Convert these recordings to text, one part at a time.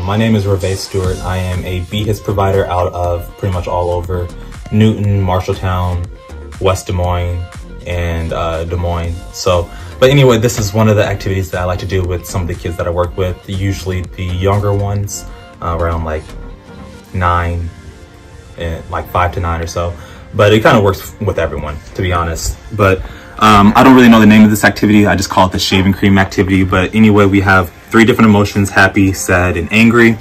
My name is Reve Stewart. I am a BHIS provider out of pretty much all over Newton, Marshalltown, West Des Moines, and Des Moines. But anyway, this is one of the activities that I like to do with some of the kids that I work with, usually the younger ones, around like 9, and like 5 to 9 or so. But it kind of works with everyone, to be honest. But I don't really know the name of this activity. I just call it the shaving cream activity. But anyway, we have 3 different emotions: happy, sad, and angry.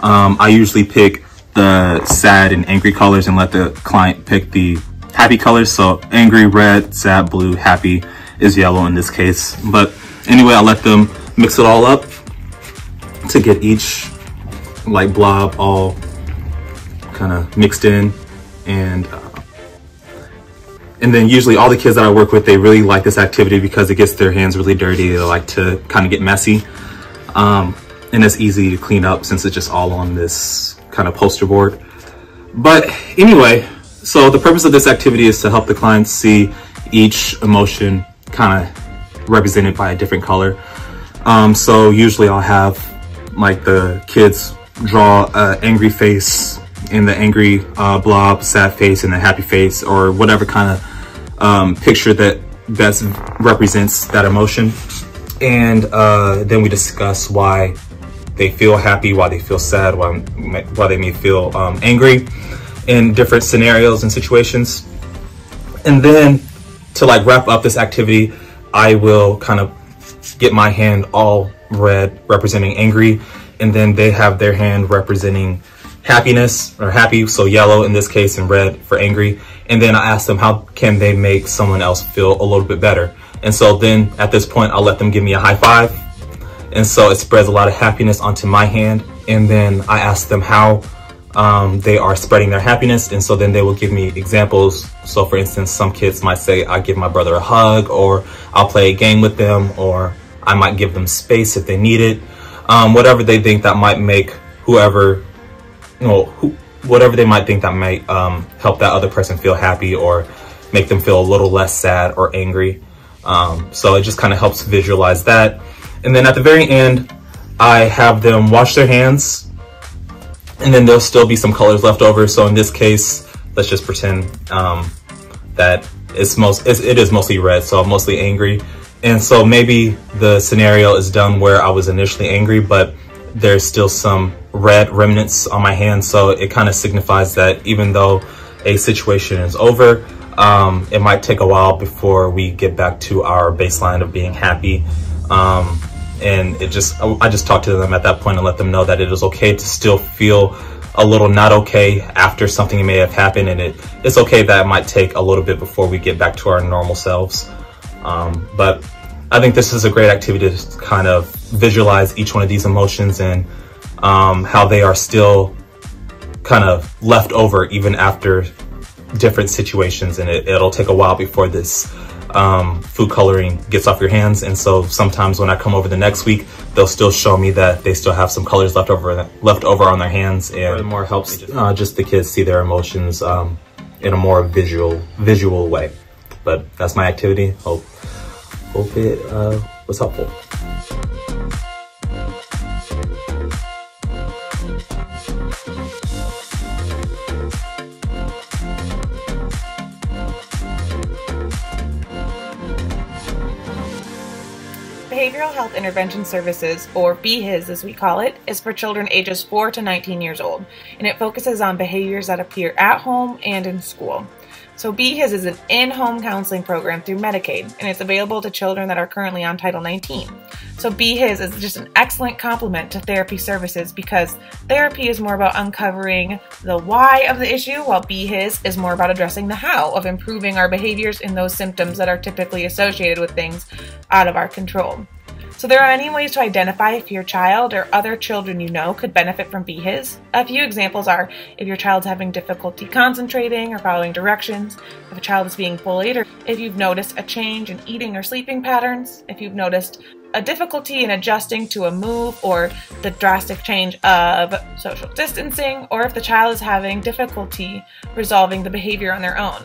I usually pick the sad and angry colors and let the client pick the happy colors. So angry, red; sad, blue; happy is yellow in this case. But anyway, I let them mix it all up to get each like blob all kind of mixed in. And then usually all the kids that I work with, they really like this activity because it gets their hands really dirty. They like to kind of get messy. And it's easy to clean up since it's just all on this kind of poster board. But anyway, so the purpose of this activity is to help the clients see each emotion kind of represented by a different color. So usually I'll have like the kids draw an angry face in the angry blob, sad face in the happy face, or whatever kind of picture that best represents that emotion. And then we discuss why they feel happy, why they feel sad, why they may feel angry in different scenarios and situations. And then to like wrap up this activity, I will kind of get my hand all red representing angry, and then they have their hand representing happiness or happy, so yellow in this case, and red for angry. And then I ask them how can they make someone else feel a little bit better. And so then at this point, I'll let them give me a high five. And so it spreads a lot of happiness onto my hand. And then I ask them how they are spreading their happiness. And so then they will give me examples. So for instance, some kids might say, I give my brother a hug, or I'll play a game with them, or I might give them space if they need it. Whatever they think that might make whoever, whatever they might think that might help that other person feel happy or make them feel a little less sad or angry. So it just kind of helps visualize that. And then at the very end, I have them wash their hands, and then there'll still be some colors left over. So in this case, let's just pretend that it is mostly red, so I'm mostly angry. And so maybe the scenario is done where I was initially angry, but there's still some red remnants on my hand. So it kind of signifies that even though a situation is over, it might take a while before we get back to our baseline of being happy. And I just talk to them at that point and let them know that it is okay to still feel a little not okay after something may have happened. And it's okay that it might take a little bit before we get back to our normal selves. But I think this is a great activity to kind of visualize each one of these emotions and how they are still kind of left over even after different situations. And it'll take a while before this food coloring gets off your hands. And so sometimes when I come over the next week, they'll still show me that they still have some colors left over on their hands. And it more helps just the kids see their emotions in a more visual way. But that's my activity. Hope it was helpful. Behavioral Health Intervention Services, or BHIS as we call it, is for children ages 4 to 19 years old, and it focuses on behaviors that appear at home and in school. So BHIS is an in-home counseling program through Medicaid, and it's available to children that are currently on Title 19. So BHIS is just an excellent complement to therapy services because therapy is more about uncovering the why of the issue, while BHIS is more about addressing the how of improving our behaviors in those symptoms that are typically associated with things out of our control. So there are many ways to identify if your child or other children you know could benefit from BHIS. A few examples are if your child's having difficulty concentrating or following directions, if a child is being bullied, or if you've noticed a change in eating or sleeping patterns, if you've noticed a difficulty in adjusting to a move or the drastic change of social distancing, or if the child is having difficulty resolving the behavior on their own.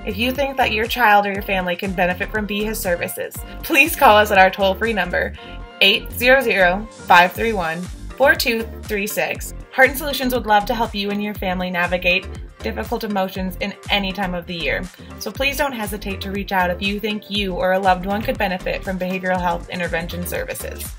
If you think that your child or your family can benefit from BHIS services, please call us at our toll-free number, 800-531-4669. 4236. Heart and Solutions would love to help you and your family navigate difficult emotions in any time of the year. So please don't hesitate to reach out if you think you or a loved one could benefit from behavioral health intervention services.